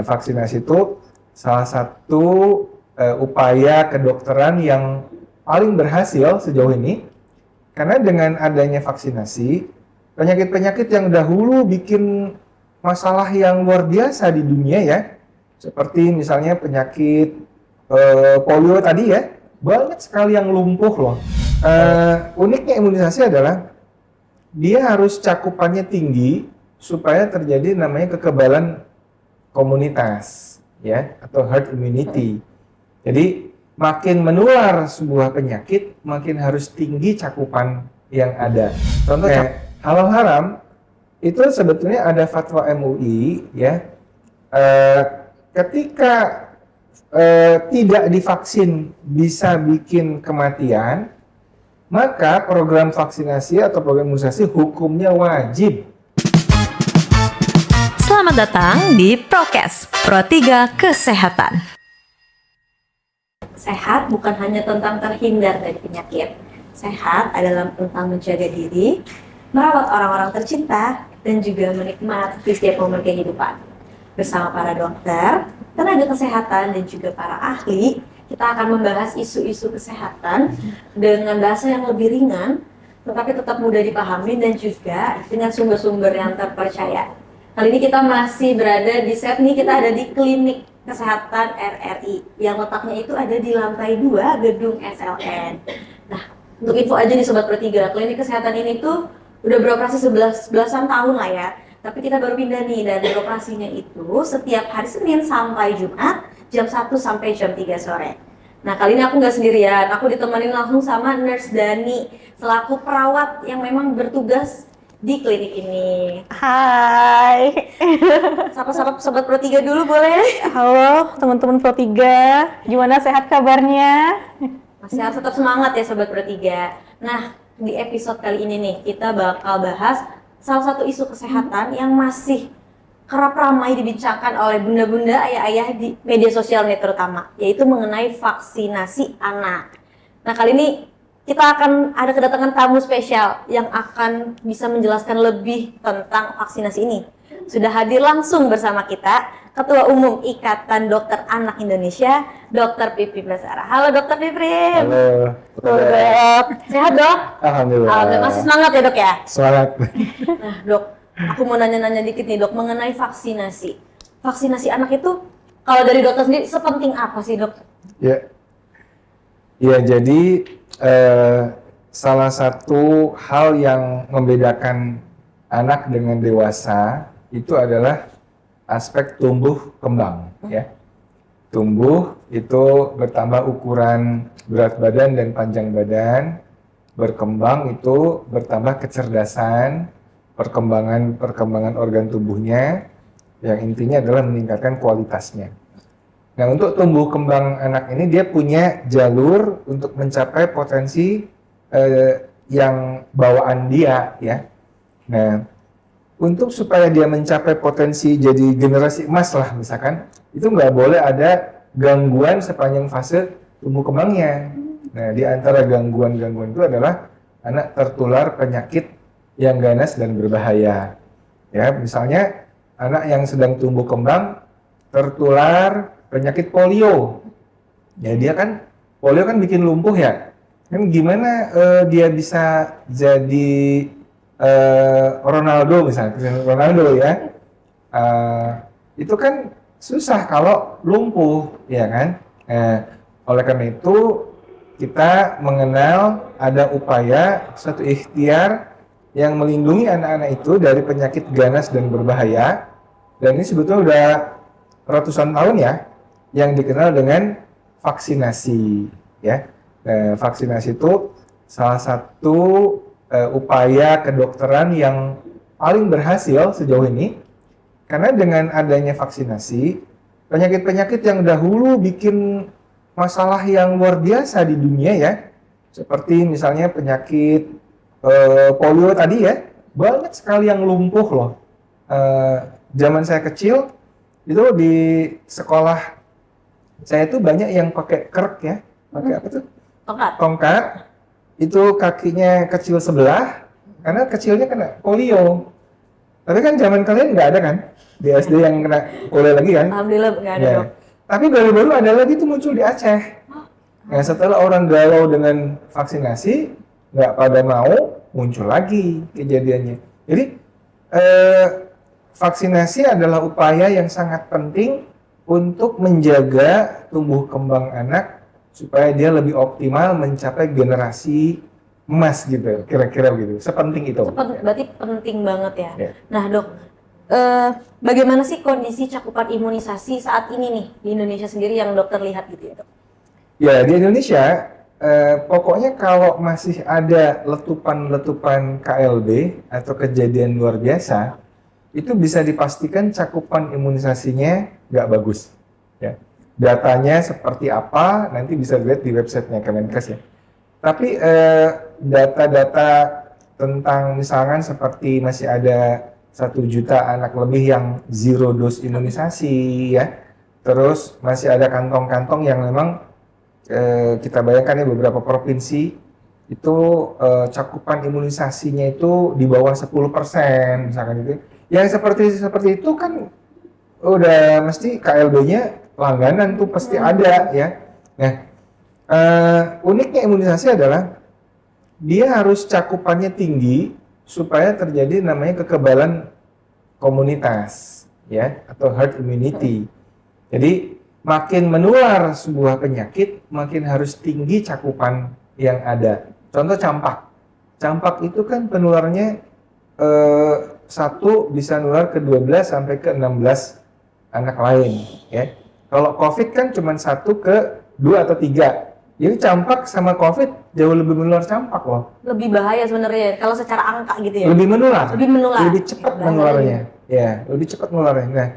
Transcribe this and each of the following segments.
Vaksinasi itu salah satu upaya kedokteran yang paling berhasil sejauh ini, karena dengan adanya vaksinasi, penyakit-penyakit yang dahulu bikin masalah yang luar biasa di dunia ya, seperti misalnya penyakit polio tadi ya, banyak sekali yang lumpuh loh. Uniknya imunisasi adalah dia harus cakupannya tinggi supaya terjadi namanya kekebalan komunitas ya, atau herd immunity. Jadi makin menular sebuah penyakit, makin harus tinggi cakupan yang ada. Contohnya, halal haram itu sebetulnya ada fatwa MUI ya. Ketika tidak divaksin bisa bikin kematian, maka program vaksinasi atau program imunisasi hukumnya wajib. Selamat datang di Prokes, Pro 3 Kesehatan. Sehat bukan hanya tentang terhindar dari penyakit. Sehat adalah tentang menjaga diri, merawat orang-orang tercinta, dan juga menikmati setiap momen kehidupan. Bersama para dokter, tenaga kesehatan, dan juga para ahli, kita akan membahas isu-isu kesehatan dengan bahasa yang lebih ringan, tetapi tetap mudah dipahami dan juga dengan sumber-sumber yang terpercaya. Kali ini kita masih berada di set nih, kita ada di Klinik Kesehatan RRI yang letaknya itu ada di lantai 2 gedung SLN. Nah, untuk info aja nih Sobat Pro 3, klinik kesehatan ini tuh udah beroperasi belasan tahun lah ya. Tapi kita baru pindah nih, dan beroperasinya itu setiap hari Senin sampai Jumat jam 1 sampai jam 3 sore. Nah, kali ini aku nggak sendirian, aku ditemenin langsung sama Nurse Dani selaku perawat yang memang bertugas di klinik ini. Hai. Sapa-sapa Sobat Pro 3 dulu boleh? Halo teman-teman Pro 3. Gimana, sehat kabarnya? Masih harus tetap semangat ya Sobat Pro 3. Nah, di episode kali ini nih kita bakal bahas salah satu isu kesehatan yang masih kerap ramai dibincangkan oleh bunda-bunda, ayah-ayah di media sosial nih terutama, yaitu mengenai vaksinasi anak. Nah, kali ini kita akan ada kedatangan tamu spesial yang akan bisa menjelaskan lebih tentang vaksinasi ini. Sudah hadir langsung bersama kita Ketua Umum Ikatan Dokter Anak Indonesia, Dr. Piprim Basara. Halo Dr. Piprim. Halo. Dok. Sehat dok? Alhamdulillah. Alhamdulillah. Masih semangat ya dok ya? Semangat. Nah dok, aku mau nanya-nanya dikit nih dok mengenai vaksinasi. Vaksinasi anak itu kalau dari dokter sendiri sepenting apa sih dok? Ya jadi salah satu hal yang membedakan anak dengan dewasa itu adalah aspek tumbuh kembang ya. Tumbuh itu bertambah ukuran berat badan dan panjang badan, berkembang itu bertambah kecerdasan, perkembangan organ tubuhnya, yang intinya adalah meningkatkan kualitasnya. Nah, untuk tumbuh kembang anak ini dia punya jalur untuk mencapai potensi yang bawaan dia ya. Nah, untuk supaya dia mencapai potensi jadi generasi emas lah misalkan, itu nggak boleh ada gangguan sepanjang fase tumbuh kembangnya. Nah, di antara gangguan-gangguan itu adalah anak tertular penyakit yang ganas dan berbahaya. Ya, misalnya anak yang sedang tumbuh kembang tertular penyakit polio. Ya, dia kan polio kan bikin lumpuh ya. Kan gimana dia bisa jadi Ronaldo misalnya, Ronaldo ya. Itu kan susah kalau lumpuh, ya kan? Oleh karena itu kita mengenal ada upaya suatu ikhtiar yang melindungi anak-anak itu dari penyakit ganas dan berbahaya. Dan ini sebetulnya udah ratusan tahun ya, yang dikenal dengan vaksinasi ya. Vaksinasi itu salah satu upaya kedokteran yang paling berhasil sejauh ini, karena dengan adanya vaksinasi, penyakit-penyakit yang dahulu bikin masalah yang luar biasa di dunia ya, seperti misalnya penyakit polio tadi ya, banyak sekali yang lumpuh loh. Zaman saya kecil itu di sekolah saya tuh banyak yang pakai kerk ya, pakai apa tuh? Tongkat. Itu kakinya kecil sebelah karena kecilnya kena polio. Tapi kan zaman kalian nggak ada kan? Di SD yang kena kuliah lagi kan? Alhamdulillah nggak ada Ya. dok. Tapi baru-baru ada lagi tuh muncul di Aceh. Nah, setelah orang galau dengan vaksinasi, nggak pada mau, muncul lagi kejadiannya. Jadi, vaksinasi adalah upaya yang sangat penting untuk menjaga tumbuh kembang anak supaya dia lebih optimal mencapai generasi emas gitu, kira-kira gitu. Sepenting itu. Berarti penting banget ya. Ya. Nah dok, bagaimana sih kondisi cakupan imunisasi saat ini nih di Indonesia sendiri yang dokter lihat gitu ya dok? Ya, di Indonesia, pokoknya kalau masih ada letupan-letupan KLB atau kejadian luar biasa, itu bisa dipastikan cakupan imunisasinya nggak bagus. Ya. Datanya seperti apa, nanti bisa lihat di websitenya Kemenkes ya. Tapi data-data tentang misalkan seperti masih ada 1 juta anak lebih yang zero dose imunisasi ya, terus masih ada kantong-kantong yang memang kita bayangkan ya beberapa provinsi itu cakupan imunisasinya itu di bawah 10% misalkan gitu. Yang seperti itu kan udah mesti KLB-nya langganan tuh pasti ada ya. Nah, uniknya imunisasi adalah dia harus cakupannya tinggi supaya terjadi namanya kekebalan komunitas ya atau herd immunity. Jadi makin menular sebuah penyakit, makin harus tinggi cakupan yang ada. Contoh campak. Campak itu kan penularnya satu bisa nular ke 12 sampai ke 16 anak lain. Ya. Kalau COVID kan cuma 1 ke 2 atau 3. Jadi campak sama COVID jauh lebih menular campak loh. Lebih bahaya sebenarnya kalau secara angka gitu ya. Lebih menular. Lebih menular. Lebih cepat Bahaya menularnya. Ya, lebih cepat menularnya. Nah,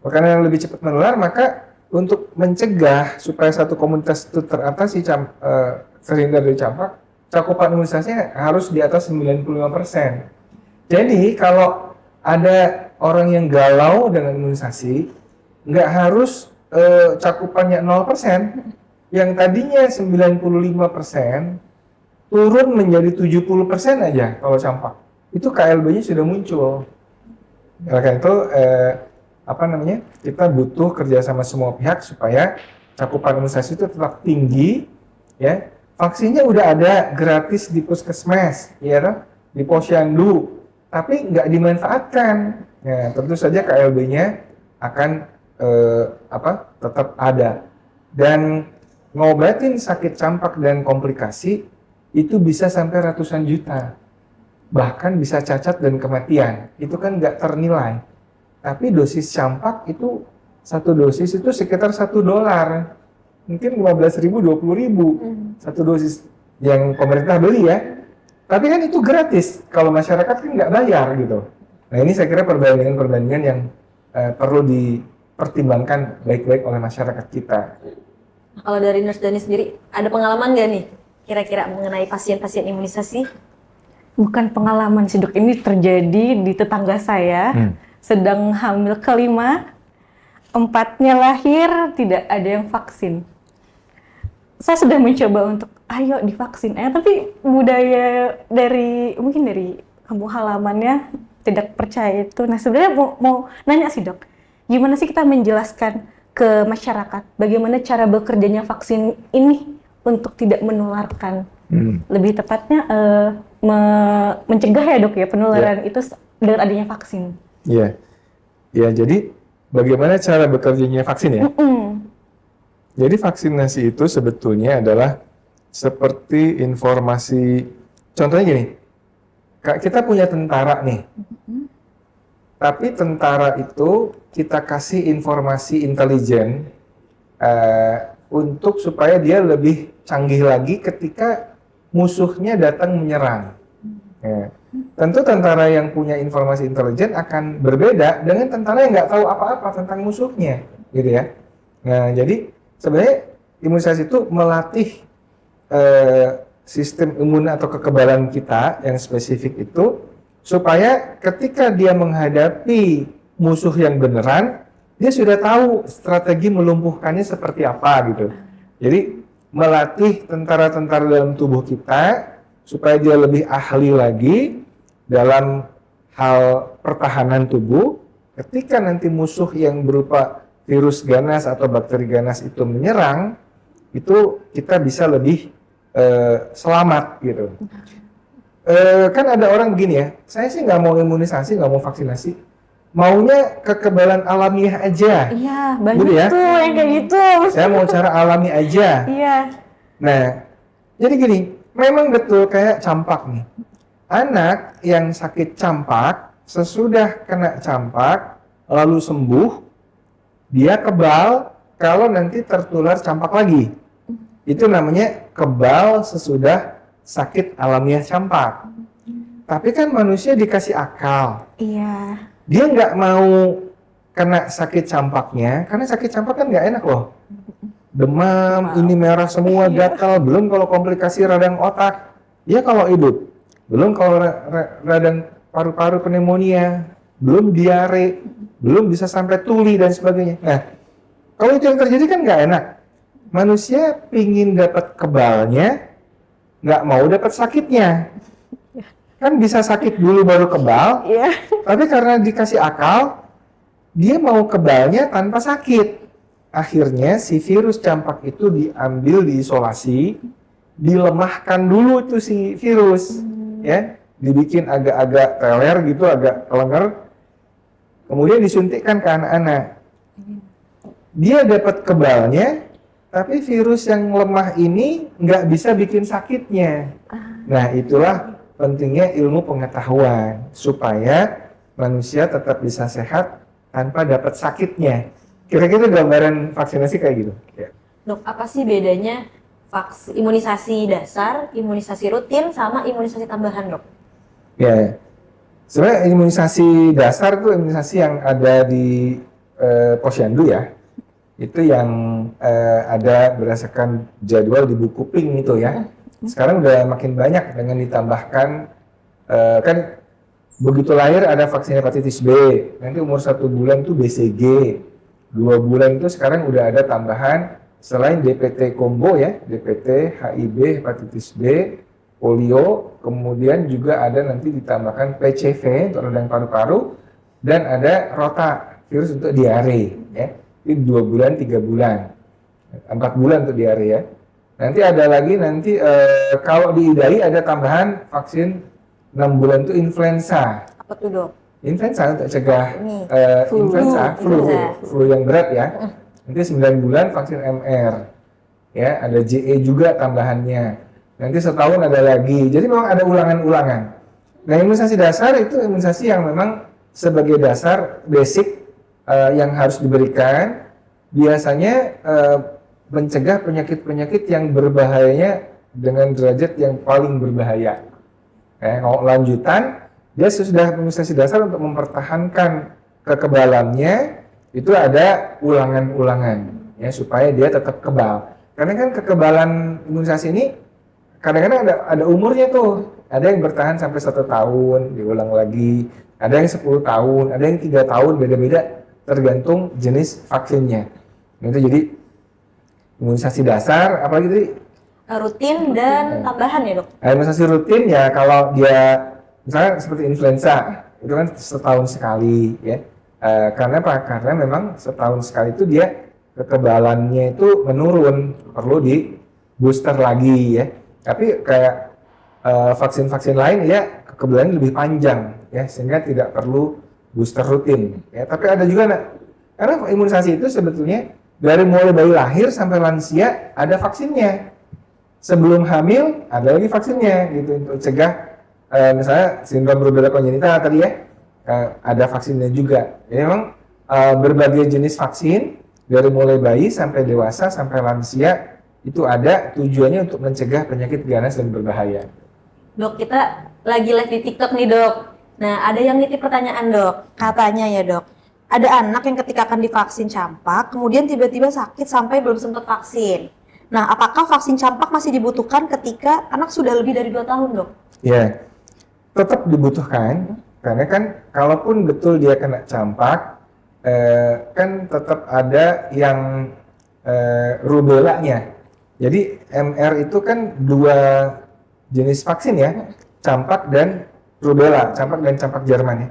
karena lebih cepat menular, maka untuk mencegah supaya satu komunitas itu teratasi terhindar dari campak, cakupan imunisasinya harus di atas 95%. Jadi kalau ada orang yang galau dengan imunisasi, nggak harus cakupannya 0%, yang tadinya 95% turun menjadi 70% aja kalau campak. Itu KLB-nya sudah muncul. Oleh karena itu kita butuh kerjasama semua pihak supaya cakupan imunisasi itu tetap tinggi, ya. Vaksinnya udah ada gratis di puskesmas, ya, di posyandu, tapi nggak dimanfaatkan. Ya, tentu saja KLB-nya akan tetap ada. Dan ngobatin sakit campak dan komplikasi itu bisa sampai ratusan juta, bahkan bisa cacat dan kematian. Itu kan nggak ternilai. Tapi dosis campak itu, satu dosis itu sekitar $1, mungkin 15.000, 20.000 satu dosis yang pemerintah beli ya. Tapi kan itu gratis, kalau masyarakat kan nggak bayar gitu. Nah ini saya kira perbandingan yang perlu dipertimbangkan baik-baik oleh masyarakat kita. Kalau dari Nurse Dani sendiri, ada pengalaman nggak nih kira-kira mengenai pasien-pasien imunisasi? Bukan pengalaman sih dok, ini terjadi di tetangga saya. Sedang hamil kelima, 4-nya lahir, tidak ada yang vaksin. Saya sudah mencoba untuk, ayo divaksin. Tapi budaya mungkin dari kampung halamannya tidak percaya itu. Nah sebenarnya mau nanya sih dok, gimana sih kita menjelaskan ke masyarakat bagaimana cara bekerjanya vaksin ini untuk tidak menularkan? Lebih tepatnya mencegah ya dok ya penularan itu dengan adanya vaksin. Iya, ya. Jadi bagaimana cara bekerjanya vaksin ya? Jadi vaksinasi itu sebetulnya adalah seperti informasi. Contohnya gini, kita punya tentara nih, tapi tentara itu kita kasih informasi intelijen untuk supaya dia lebih canggih lagi ketika musuhnya datang menyerang. Ya. Tentu tentara yang punya informasi intelijen akan berbeda dengan tentara yang nggak tahu apa-apa tentang musuhnya, gitu ya. Nah, jadi sebenarnya imunisasi itu melatih sistem imun atau kekebalan kita yang spesifik itu supaya ketika dia menghadapi musuh yang beneran, dia sudah tahu strategi melumpuhkannya seperti apa gitu. Jadi melatih tentara-tentara dalam tubuh kita supaya dia lebih ahli lagi dalam hal pertahanan tubuh. Ketika nanti musuh yang berupa virus ganas atau bakteri ganas itu menyerang, itu kita bisa lebih selamat gitu. Kan ada orang begini ya, saya sih nggak mau imunisasi, nggak mau vaksinasi, maunya kekebalan alamiah aja. Iya, banyak Gitu ya? tuh yang kayak gitu. Saya mau cara alami aja. Iya. Nah, jadi gini, memang betul kayak campak nih. Anak yang sakit campak, sesudah kena campak, lalu sembuh, dia kebal kalau nanti tertular campak lagi. Itu namanya kebal sesudah sakit alamiah campak. Tapi kan manusia dikasih akal. Iya. Dia nggak mau kena sakit campaknya, karena sakit campak kan nggak enak loh. Demam, ini merah semua, gatal, belum kalau komplikasi radang otak. Ya kalau hidup, belum kalau radang paru-paru pneumonia, belum diare, belum bisa sampai tuli dan sebagainya. Nah, kalau itu yang terjadi kan nggak enak. Manusia pingin dapat kebalnya, nggak mau dapat sakitnya. Kan bisa sakit dulu baru kebal, Iya. tapi karena dikasih akal, dia mau kebalnya tanpa sakit. Akhirnya si virus campak itu diambil, diisolasi, dilemahkan dulu tuh si virus, ya, dibikin agak-agak teler gitu, agak kelenger, kemudian disuntikkan ke anak-anak. Dia dapat kebalnya, tapi virus yang lemah ini nggak bisa bikin sakitnya. Nah, itulah pentingnya ilmu pengetahuan supaya manusia tetap bisa sehat tanpa dapat sakitnya. Kira-kira gambaran vaksinasi kayak gitu. Ya. Dok, apa sih bedanya imunisasi dasar, imunisasi rutin, sama imunisasi tambahan, Dok? Ya, sebenarnya imunisasi dasar itu imunisasi yang ada di posyandu ya. Itu yang ada berdasarkan jadwal di buku pink itu ya. Sekarang udah makin banyak dengan ditambahkan kan begitu lahir ada vaksin hepatitis B, nanti umur 1 bulan tuh BCG, 2 bulan itu sekarang udah ada tambahan selain DPT combo ya, DPT, HIV, hepatitis B, polio, kemudian juga ada nanti ditambahkan PCV untuk radang paru-paru dan ada rota virus untuk diare ya. Ini 2 bulan, 3 bulan, 4 bulan untuk diare ya. Nanti ada lagi kalau di IDAI ada tambahan vaksin 6 bulan itu influenza. Apa tuh, Dok? Influenza untuk cegah Flu. flu yang berat ya. Nanti 9 bulan vaksin MR. Ya, ada JE juga tambahannya. Nanti setahun ada lagi. Jadi memang ada ulangan-ulangan. Nah, imunisasi dasar itu imunisasi yang memang sebagai dasar basic yang harus diberikan. Biasanya mencegah penyakit-penyakit yang berbahayanya dengan derajat yang paling berbahaya. Kalau lanjutan, dia sudah imunisasi dasar untuk mempertahankan kekebalannya, itu ada ulangan-ulangan ya supaya dia tetap kebal. Karena kan kekebalan imunisasi ini kadang-kadang ada umurnya tuh. Ada yang bertahan sampai 1 tahun, diulang lagi. Ada yang 10 tahun, ada yang 3 tahun, beda-beda tergantung jenis vaksinnya. Itu jadi imunisasi dasar, apalagi tadi? Rutin dan tambahan ya, Dok? Imunisasi rutin ya kalau dia misalnya seperti influenza itu kan setahun sekali ya. Karena apa? Karena memang setahun sekali itu dia kekebalannya itu menurun, perlu di booster lagi ya. Tapi kayak vaksin-vaksin lain ya kekebalannya lebih panjang ya, sehingga tidak perlu booster rutin ya. Tapi ada juga karena imunisasi itu sebetulnya dari mulai bayi lahir sampai lansia ada vaksinnya. Sebelum hamil ada lagi vaksinnya gitu untuk cegah misalnya sindrom rubella kongenita tadi ya, ada vaksinnya juga. Jadi memang berbagai jenis vaksin dari mulai bayi sampai dewasa sampai lansia itu ada tujuannya untuk mencegah penyakit ganas dan berbahaya. Dok, kita lagi live di TikTok nih, Dok. Nah, ada yang nitip pertanyaan, Dok. Katanya ya, Dok, ada anak yang ketika akan divaksin campak, kemudian tiba-tiba sakit sampai belum sempat vaksin. Nah, apakah vaksin campak masih dibutuhkan ketika anak sudah lebih dari 2 tahun, Dok? Ya, tetap dibutuhkan, karena kan kalaupun betul dia kena campak, kan tetap ada yang rubellanya. Jadi MR itu kan 2 jenis vaksin ya, campak dan rubella, campak dan campak Jerman ya.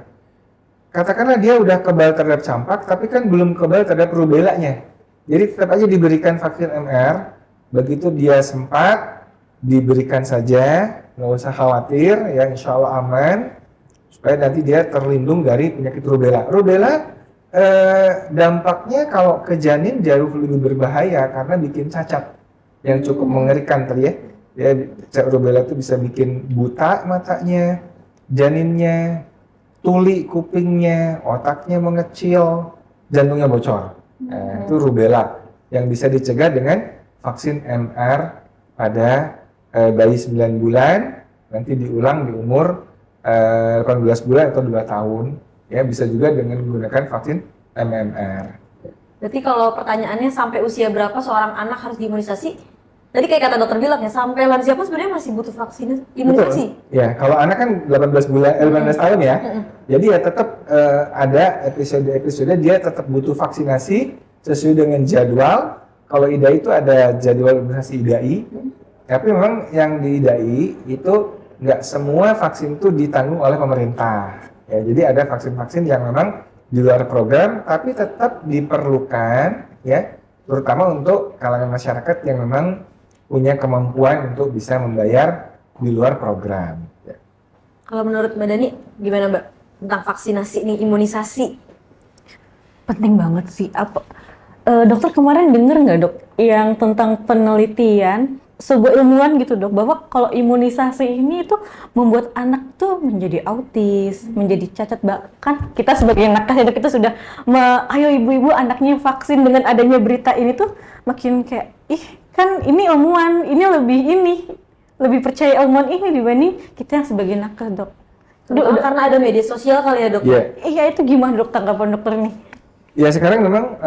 katakanlah dia udah kebal terhadap campak, tapi kan belum kebal terhadap rubelanya. Jadi tetap aja diberikan vaksin MR, begitu dia sempat, diberikan saja, nggak usah khawatir, ya insya Allah aman, supaya nanti dia terlindung dari penyakit rubella. Rubella dampaknya kalau ke janin jauh lebih berbahaya karena bikin cacat yang cukup mengerikan tadi ya. Ya, rubella itu bisa bikin buta matanya, janinnya, tuli kupingnya, otaknya mengecil, jantungnya bocor. Nah, itu rubella yang bisa dicegah dengan vaksin MR pada bayi 9 bulan, nanti diulang di umur 18 bulan atau 2 tahun. Ya, bisa juga dengan menggunakan vaksin MMR. Berarti kalau pertanyaannya sampai usia berapa seorang anak harus diimunisasi? Tadi kayak kata dokter bilang ya, sampai lansia pun sebenarnya masih butuh vaksin imunisasi. Betul. Ya, kalau anak kan 18 tahun ya. Jadi ya tetap ada episode-episode dia tetap butuh vaksinasi sesuai dengan jadwal. Kalau IDAI itu ada jadwal imunisasi IDAI. Tapi memang yang di IDAI itu nggak semua vaksin itu ditanggung oleh pemerintah. Ya, jadi ada vaksin-vaksin yang memang di luar program, tapi tetap diperlukan, ya, terutama untuk kalangan masyarakat yang memang punya kemampuan untuk bisa membayar di luar program. Ya. Kalau menurut Mbak Dani, gimana Mbak tentang vaksinasi ini, imunisasi? Penting banget sih. Dokter kemarin denger nggak dok yang tentang penelitian sebuah ilmuwan gitu dok, bahwa kalau imunisasi ini tuh membuat anak tuh menjadi autis, menjadi cacat. Bahkan kita sebagai nakes dok, kita sudah ayo ibu-ibu anaknya vaksin. Dengan adanya berita ini tuh makin kayak kan ini ilmuwan, lebih percaya ilmuwan ini dibanding kita yang sebagai nakes dok. Karena ada media sosial kali ya dok? Iya, itu gimana dok tanggapan dokter nih? Ya sekarang memang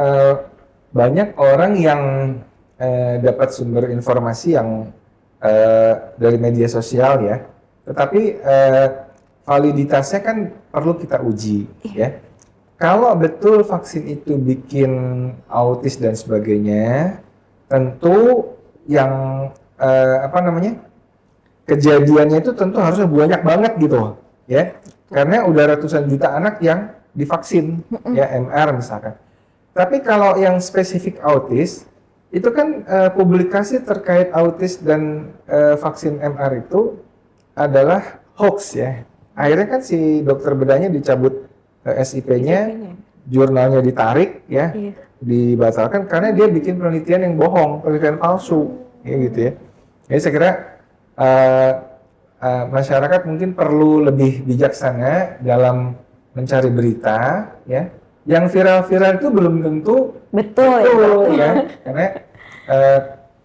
banyak orang yang dapat sumber informasi yang dari media sosial ya, tetapi validitasnya kan perlu kita uji ya. Kalau betul vaksin itu bikin autis dan sebagainya, tentu yang kejadiannya itu tentu harusnya banyak banget gitu ya, karena udah ratusan juta anak yang divaksin ya MR misalkan. Tapi kalau yang spesifik autis itu kan publikasi terkait autis dan vaksin MR itu adalah hoax ya. Akhirnya kan si dokter bedanya dicabut SIP-nya, jurnalnya ditarik ya, dibatalkan karena dia bikin penelitian yang bohong, penelitian palsu, ya gitu ya. Jadi saya kira masyarakat mungkin perlu lebih bijaksana dalam mencari berita, ya. Yang viral-viral itu belum tentu betul ya, karena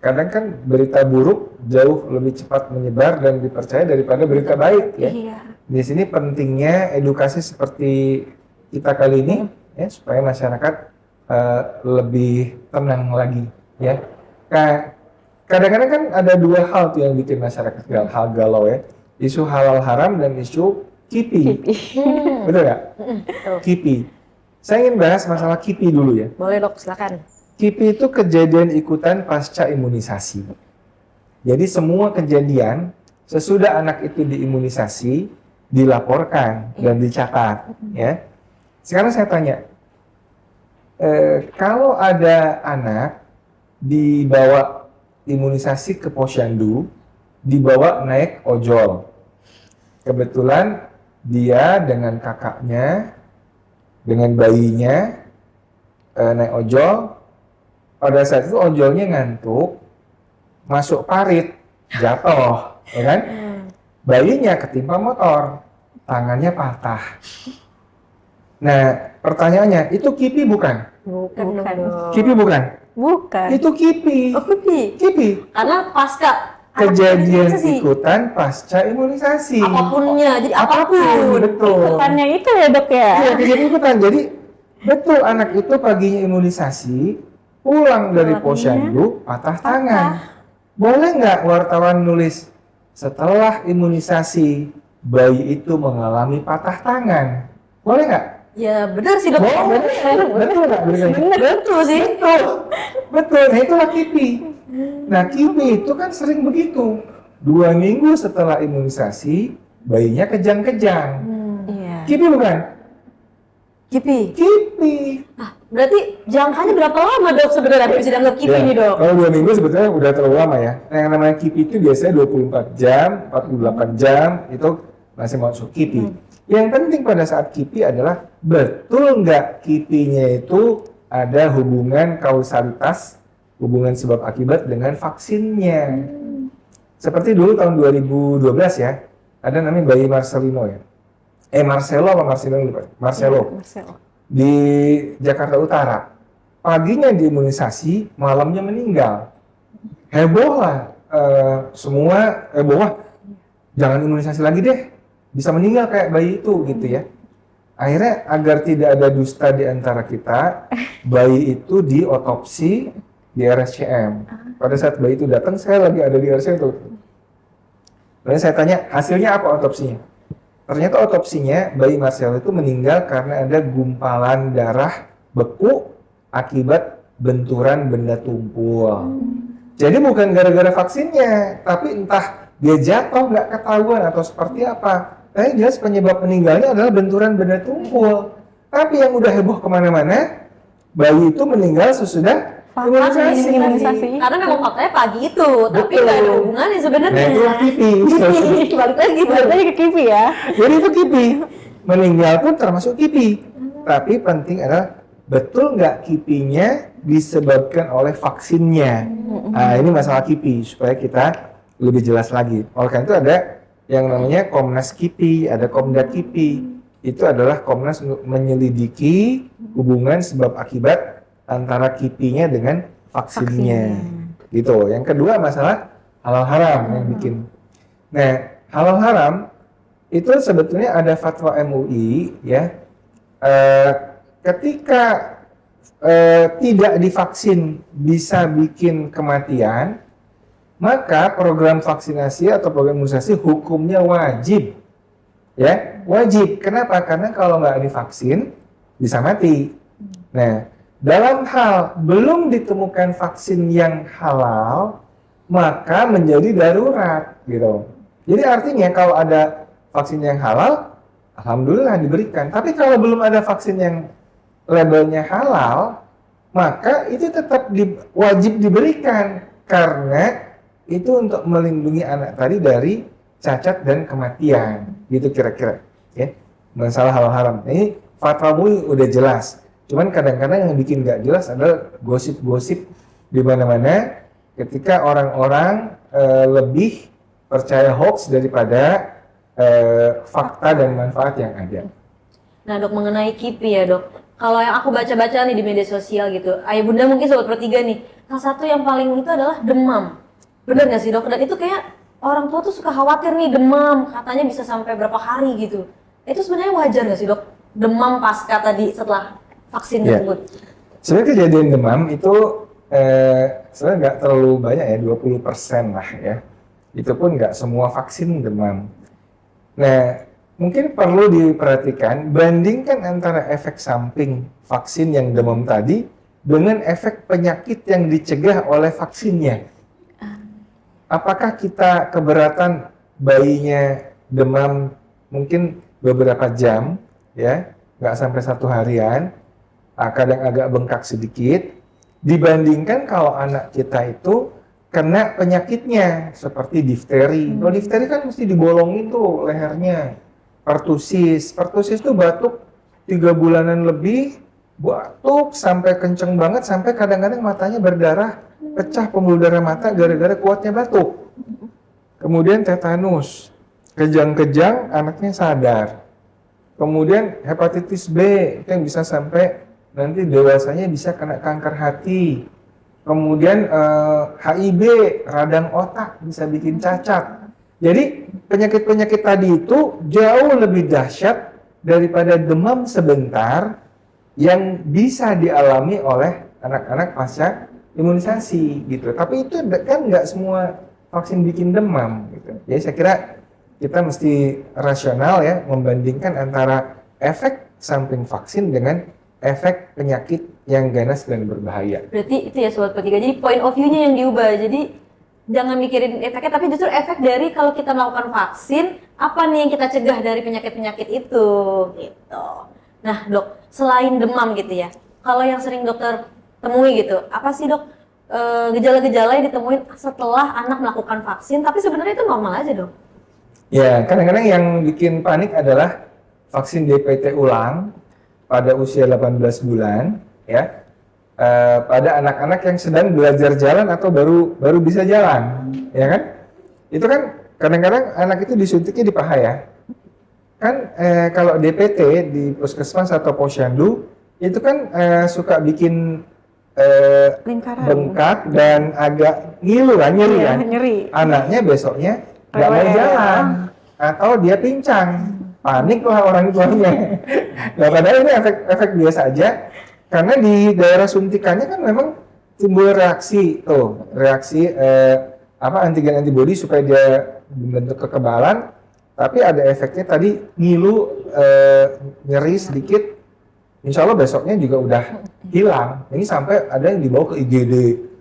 kadang kan berita buruk jauh lebih cepat menyebar dan dipercaya daripada berita baik, ya. Di sini pentingnya edukasi seperti kita kali ini, ya, supaya masyarakat lebih tenang lagi, ya. Kadang-kadang kan ada dua hal tuh yang bikin masyarakat galau ya, isu halal haram dan isu KIPI. Betul nggak? KIPI. Saya ingin bahas masalah KIPI dulu ya. Boleh dok, silakan. KIPI itu kejadian ikutan pasca imunisasi. Jadi semua kejadian sesudah anak itu diimunisasi dilaporkan dan dicatat, ya. Sekarang saya tanya, kalau ada anak dibawa imunisasi ke posyandu, dibawa naik ojol, kebetulan dia dengan kakaknya, dengan bayinya naik ojol, pada saat itu ojolnya ngantuk, masuk parit, jatuh, ya kan? Bayinya ketimpa motor, tangannya patah. Nah, pertanyaannya, itu KIPI bukan? Bukan. KIPI bukan? Bukan. Itu KIPI. Oh, KIPI. KIPI. Karena pasca Kejadian imunisasi. ikutan pasca imunisasi. Apapunnya, jadi apapun. Betul. Ikutannya itu ya dok ya? Iya, kejadian ikutan. Jadi betul anak itu paginya imunisasi, pulang dari posyandu patah tangan. Boleh nggak wartawan nulis setelah imunisasi bayi itu mengalami patah tangan? Boleh nggak? Ya benar sih dok. Boleh. Betul nggak? Betul sih. Betul. Nah, itulah KIPI. Nah, KIPI itu kan sering begitu. 2 minggu setelah imunisasi, bayinya kejang-kejang. Iya. KIPI bukan? KIPI. KIPI. Nah, berarti jangkanya berapa lama dok sebenarnya bisa dianggap KIPI nih dok? Kalau 2 minggu sebetulnya udah terlalu lama ya. Nah, yang namanya KIPI itu biasanya 24 jam, 48 jam itu masih masuk KIPI. Yang penting pada saat KIPI adalah betul nggak KIPI-nya itu ada hubungan kausalitas, hubungan sebab akibat dengan vaksinnya. Seperti dulu tahun 2012 ya, ada namanya bayi Marcelino ya. Marcelo apa Marcelino lupa? Marcelo. Di Jakarta Utara. Paginya diimunisasi, malamnya meninggal. Heboh lah, semua heboh lah. Jangan imunisasi lagi deh, bisa meninggal kayak bayi itu gitu ya. Akhirnya agar tidak ada dusta di antara kita, bayi itu diotopsi di RSCM. Pada saat bayi itu datang, saya lagi ada di RSCM itu. Lalu saya tanya, hasilnya apa otopsinya? Ternyata otopsinya bayi Marcel itu meninggal karena ada gumpalan darah beku akibat benturan benda tumpul. Jadi bukan gara-gara vaksinnya, tapi entah dia jatuh nggak ketahuan atau seperti apa. Tapi jelas penyebab meninggalnya adalah benturan benda tumpul. Tapi yang udah heboh kemana-mana, bayi itu meninggal sesudah imunisasi. Karena memang faktanya pagi itu, tapi Betul. nggak ada hubungannya sebenarnya. Nah, itulah KIPI. Balik lagi Balik lagi ke KIPI ya. Jadi itu KIPI. Meninggal pun termasuk KIPI. Tapi penting adalah betul nggak KIPI-nya disebabkan oleh vaksinnya. Nah, ini masalah KIPI supaya kita lebih jelas lagi. Oleh karena itu ada yang namanya Komnas KIPI, ada Komda KIPI. Itu adalah Komnas untuk menyelidiki hubungan sebab akibat antara KIPI-nya dengan vaksinnya. Gitu. Yang kedua masalah halal haram yang bikin. Nah, halal haram itu sebetulnya ada fatwa MUI ya. Ketika tidak divaksin bisa bikin kematian, maka program vaksinasi atau program imunisasi hukumnya wajib. Ya, wajib. Kenapa? Karena kalau nggak divaksin bisa mati. Nah, dalam hal belum ditemukan vaksin yang halal, maka menjadi darurat gitu. Jadi artinya kalau ada vaksin yang halal, alhamdulillah diberikan. Tapi kalau belum ada vaksin yang labelnya halal, maka itu tetap wajib diberikan karena itu untuk melindungi anak tadi dari cacat dan kematian. Gitu kira-kira ya. Masalah halal haram. Ini fatwa MUI udah jelas. Cuman kadang-kadang yang bikin nggak jelas adalah gosip-gosip di mana-mana ketika orang-orang lebih percaya hoax daripada fakta dan manfaat yang ada. Nah dok, mengenai KIPI ya dok, kalau yang aku baca-baca nih di media sosial gitu, ayah bunda mungkin sobat Pro3 nih, salah satu yang paling itu adalah demam. Bener nggak sih dok? Dan itu kayak orang tua tuh suka khawatir nih demam, katanya bisa sampai berapa hari gitu. Itu sebenarnya wajar nggak sih dok? Demam pasca tadi setelah vaksin tersebut? Sebenarnya kejadian demam itu sebenarnya nggak terlalu banyak ya, 20% lah ya. Itu pun nggak semua vaksin demam. Nah, mungkin perlu diperhatikan, bandingkan antara efek samping vaksin yang demam tadi dengan efek penyakit yang dicegah oleh vaksinnya. Apakah kita keberatan bayinya demam mungkin beberapa jam, ya, nggak sampai 1 harian, kadang agak bengkak sedikit, dibandingkan kalau anak kita itu kena penyakitnya seperti difteri. Kalau difteri kan mesti dibolongin tuh lehernya. Pertusis itu batuk 3 bulanan lebih, batuk sampai kenceng banget, sampai kadang-kadang matanya berdarah, pecah pembuluh darah mata gara-gara kuatnya batuk. Kemudian tetanus, kejang-kejang anaknya sadar. Kemudian hepatitis B, itu yang bisa sampai nanti dewasanya bisa kena kanker hati. Kemudian HIV, radang otak bisa bikin cacat. Jadi penyakit-penyakit tadi itu jauh lebih dahsyat daripada demam sebentar yang bisa dialami oleh anak-anak pasca imunisasi gitu. Tapi itu kan nggak semua vaksin bikin demam gitu. Jadi saya kira kita mesti rasional ya membandingkan antara efek samping vaksin dengan efek penyakit yang ganas dan berbahaya. Berarti itu ya sobat Pro3. Jadi point of view-nya yang diubah. Jadi jangan mikirin efeknya, tapi justru efek dari kalau kita melakukan vaksin, apa nih yang kita cegah dari penyakit-penyakit itu, gitu. Nah dok, selain demam gitu ya, kalau yang sering dokter temui gitu, apa sih dok gejala-gejala yang ditemuin setelah anak melakukan vaksin, tapi sebenarnya itu normal aja dok? Ya, kadang-kadang yang bikin panik adalah vaksin DPT ulang pada usia 18 bulan, ya, pada anak-anak yang sedang belajar jalan atau baru bisa jalan, ya kan? Itu kan kadang-kadang anak itu disuntiknya di paha ya. Kan kalau DPT di puskesmas atau posyandu itu kan suka bikin Lingkaran. bengkak dan agak ngilu kan, nyeri Iya, kan. nyeri. Anaknya besoknya nggak mau Rewel. jalan atau dia pincang, panik lah orang tuanya. Nah, padahal ini efek biasa aja karena di daerah suntikannya kan memang timbul reaksi antigen antibodi supaya dia membentuk kekebalan. Tapi ada efeknya tadi ngilu, nyeri sedikit, insya Allah besoknya juga udah hilang. Ini sampai ada yang dibawa ke IGD,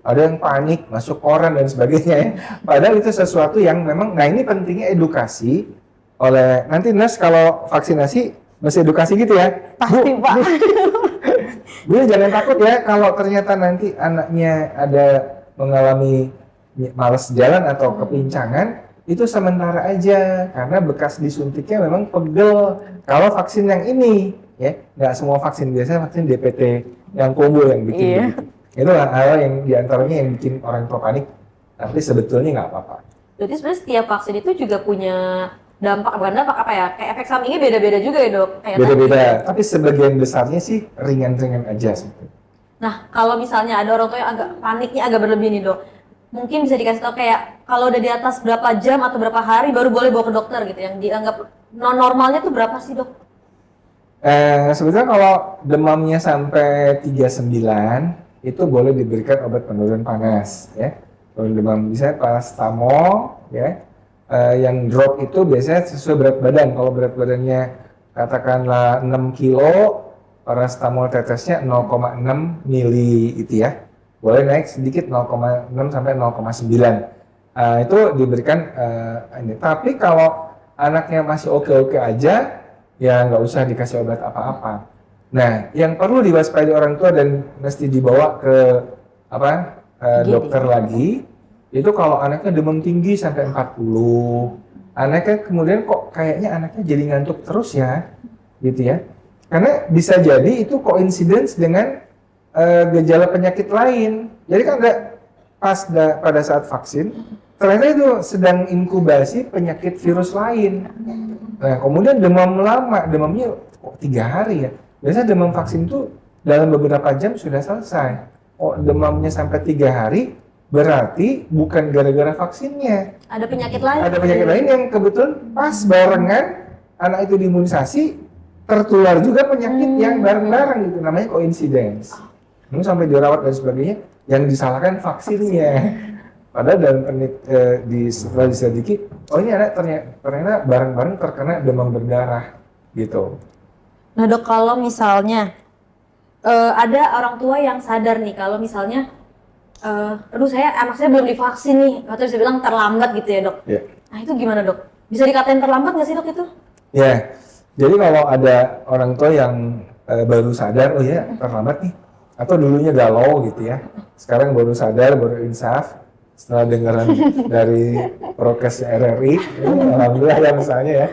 ada yang panik, masuk koran dan sebagainya ya. Padahal itu sesuatu yang memang, nah ini pentingnya edukasi oleh, nanti Nas kalau vaksinasi masih edukasi gitu ya. Pasti, Pak. Bu, jangan takut ya kalau ternyata nanti anaknya ada mengalami malas jalan atau kepincangan, itu sementara aja karena bekas disuntiknya memang pegel. Kalau vaksin yang ini ya, nggak semua vaksin, biasanya vaksin DPT yang combo yang bikin Iya. begitu. Itulah hal yang diantaranya yang bikin orang tua panik, tapi sebetulnya nggak apa-apa. Jadi sebenarnya setiap vaksin itu juga punya dampak, bukan dampak apa ya, kayak efek sampingnya beda-beda juga ya dok? Kayak Beda-beda, tadi. tapi sebagian besarnya sih ringan-ringan aja sih. Nah, kalau misalnya ada orang tua yang agak paniknya agak berlebih nih dok, mungkin bisa dikasih tahu kayak kalau udah di atas berapa jam atau berapa hari baru boleh bawa ke dokter gitu, yang dianggap non normalnya tuh berapa sih dok? Sebetulnya kalau demamnya sampai 39 itu boleh diberikan obat penurun panas ya. Kalau demam bisa paracetamol ya. Yang drop itu biasanya sesuai berat badan. Kalau berat badannya katakanlah 6 kilo, paracetamol tetesnya 0,6 mili itu ya. Boleh naik sedikit 0,6 sampai 0,9. Itu diberikan ini. Tapi kalau anaknya masih oke-oke aja, ya nggak usah dikasih obat apa-apa. Nah, yang perlu diwaspadai orang tua dan mesti dibawa ke dokter lagi, itu kalau anaknya demam tinggi sampai 40, anaknya kemudian kok kayaknya anaknya jadi ngantuk terus ya, gitu ya. Karena bisa jadi itu coincidence dengan gejala penyakit lain. Jadi kan pada saat vaksin, ternyata itu sedang inkubasi penyakit virus lain. Nah, kemudian demam lama, demamnya kok 3 hari ya. Biasanya demam vaksin itu dalam beberapa jam sudah selesai. Oh, demamnya sampai 3 hari, berarti bukan gara-gara vaksinnya. Ada penyakit lain? Ada penyakit lain yang kebetulan pas barengan anak itu diimunisasi, tertular juga penyakit yang bareng-bareng gitu, namanya coincidence. Namun sampai dirawat dan sebagainya, yang disalahkan vaksinnya. Padahal dalam setelah diselidiki, oh ini anak ternyata bareng-bareng terkena demam berdarah gitu. Nah dok, kalau misalnya ada orang tua yang sadar nih kalau misalnya aduh anak saya belum divaksin nih, atau bisa bilang terlambat gitu ya dok. Ya. Nah itu gimana dok? Bisa dikatain terlambat nggak sih dok itu? Ya, jadi kalau ada orang tua yang baru sadar, oh ya terlambat nih, atau dulunya galau gitu ya, sekarang baru sadar, baru insaf, setelah dengaran dari prokes RRI, alhamdulillah ya misalnya ya,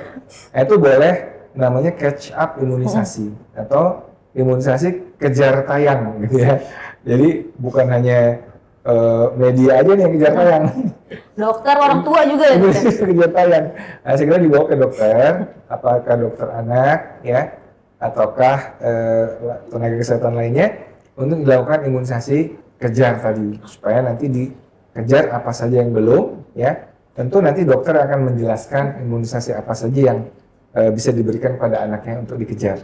itu boleh namanya catch up imunisasi atau imunisasi kejar tayang gitu ya. Jadi bukan hanya media aja nih yang kejar tayang. Dokter, orang tua juga ya dok? Kejar tayang. Nah, segera dibawa ke dokter, apakah dokter anak ya, ataukah tenaga kesehatan lainnya untuk dilakukan imunisasi kejar tadi, supaya nanti dikejar apa saja yang belum ya. Tentu nanti dokter akan menjelaskan imunisasi apa saja yang bisa diberikan pada anaknya untuk dikejar.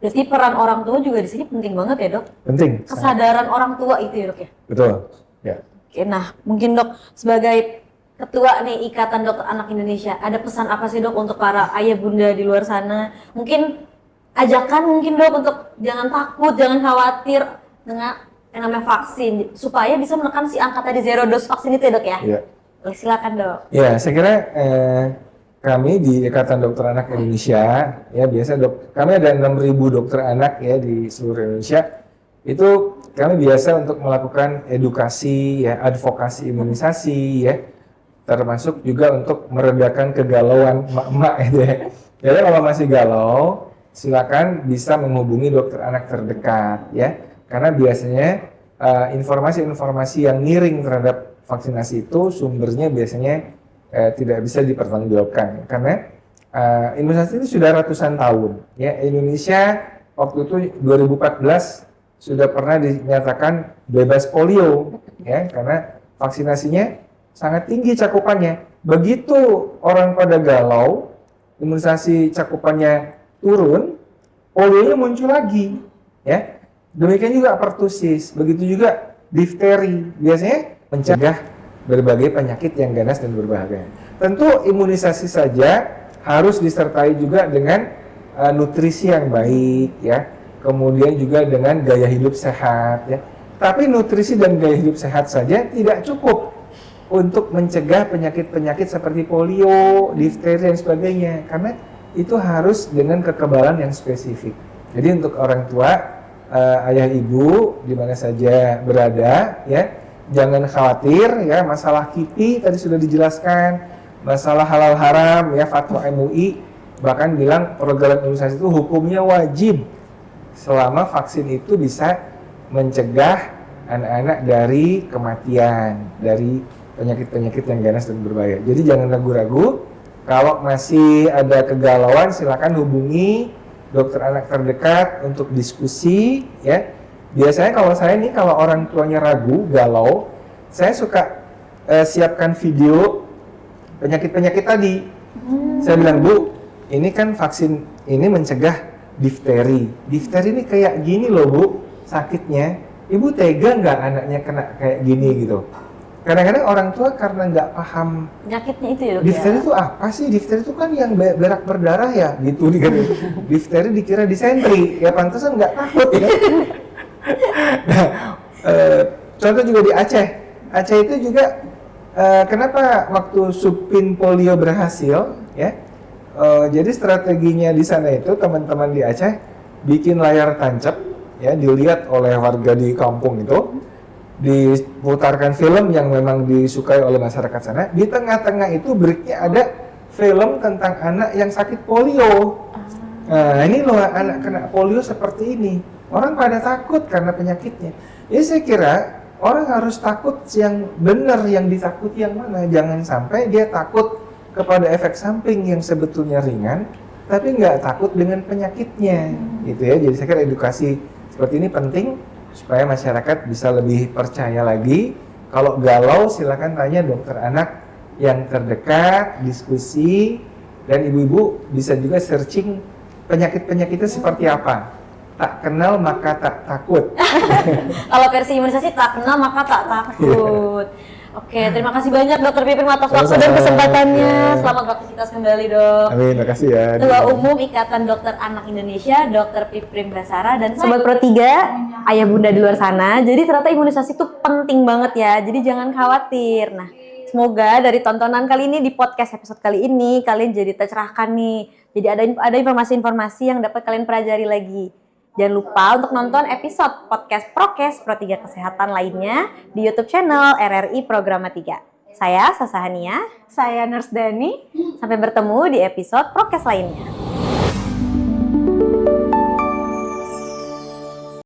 Berarti peran orang tua juga di sini penting banget ya dok? Penting. Kesadaran orang tua itu ya dok ya? Betul. Ya. Oke, nah mungkin dok sebagai ketua nih Ikatan Dokter Anak Indonesia, ada pesan apa sih dok untuk para ayah bunda di luar sana? Mungkin ajakan mungkin dok untuk jangan takut, jangan khawatir dengan yang namanya vaksin, supaya bisa menekan si angka tadi zero dose vaksin itu ya dok ya? Iya. Silakan dok. Ya, saya kira kami di Ikatan Dokter Anak Indonesia, ya biasa kami ada 6.000 dokter anak ya di seluruh Indonesia. Itu kami biasa untuk melakukan edukasi, ya advokasi imunisasi, ya termasuk juga untuk meredakan kegalauan emak-emak gitu ya. Jadi kalau masih galau, silakan bisa menghubungi dokter anak terdekat, ya. Karena biasanya informasi-informasi yang miring terhadap vaksinasi itu sumbernya biasanya tidak bisa dipertanggungjawabkan karena imunisasi itu sudah ratusan tahun ya. Indonesia waktu itu 2014 sudah pernah dinyatakan bebas polio ya karena vaksinasinya sangat tinggi cakupannya. Begitu orang pada galau, imunisasi cakupannya turun, polionya muncul lagi ya. Demikian juga pertusis, begitu juga difteri, biasanya mencegah berbagai penyakit yang ganas dan berbahaya. Tentu imunisasi saja harus disertai juga dengan nutrisi yang baik ya. Kemudian juga dengan gaya hidup sehat ya. Tapi nutrisi dan gaya hidup sehat saja tidak cukup untuk mencegah penyakit-penyakit seperti polio, difteri dan sebagainya karena itu harus dengan kekebalan yang spesifik. Jadi untuk orang tua, ayah ibu di mana saja berada ya, jangan khawatir ya, masalah KIPI tadi sudah dijelaskan, masalah halal haram ya, fatwa MUI bahkan bilang program imunisasi itu hukumnya wajib selama vaksin itu bisa mencegah anak-anak dari kematian, dari penyakit-penyakit yang ganas dan berbahaya. Jadi jangan ragu-ragu, kalau masih ada kegalauan silakan hubungi dokter anak terdekat untuk diskusi ya. Biasanya kalau saya nih, kalau orang tuanya ragu, galau, saya suka siapkan video penyakit-penyakit tadi. Saya bilang, Bu, ini kan vaksin ini mencegah difteri. Difteri ini kayak gini loh Bu, sakitnya. Ibu tega nggak anaknya kena kayak gini gitu. Kadang-kadang orang tua karena nggak paham Penyakitnya itu ya, Dok, difteri ya? itu apa sih? Difteri itu kan yang berak berdarah ya, gitu. Difteri dikira disentri, ya pantesan nggak takut ya. Nah, contoh juga di Aceh. Aceh itu juga kenapa waktu supin polio berhasil ya? Jadi strateginya di sana itu teman-teman di Aceh bikin layar tancap ya, dilihat oleh warga di kampung itu, diputarkan film yang memang disukai oleh masyarakat sana. Di tengah-tengah itu breaknya ada film tentang anak yang sakit polio. Nah, ini loh anak kena polio seperti ini. Orang pada takut karena penyakitnya. Ya saya kira orang harus takut yang benar, yang ditakuti yang mana. Jangan sampai dia takut kepada efek samping yang sebetulnya ringan, tapi nggak takut dengan penyakitnya. Gitu ya. Jadi saya kira edukasi seperti ini penting supaya masyarakat bisa lebih percaya lagi. Kalau galau silakan tanya dokter anak yang terdekat, diskusi, dan ibu-ibu bisa juga searching penyakit-penyakitnya seperti apa. Tak kenal maka tak takut. Kalau versi imunisasi tak kenal maka tak takut. Oke, terima kasih banyak Dokter Piprim atas waktu dan kesempatannya. Selamat beraktivitas kembali, Dok. Amin, makasih ya. Ketua Umum Ikatan Dokter Anak Indonesia, Dokter Piprim Basara, dan Sobat Pro 3, ayah bunda di luar sana. Jadi ternyata imunisasi itu penting banget ya, jadi jangan khawatir. Nah, semoga dari tontonan kali ini di podcast episode kali ini, kalian jadi tercerahkan nih. Jadi ada informasi-informasi yang dapat kalian pelajari lagi. Jangan lupa untuk nonton episode podcast Prokes Pro 3 Kesehatan lainnya di YouTube channel RRI Programa 3. Saya Sasa Hania. Saya Nurse Dani. Sampai bertemu di episode Prokes lainnya.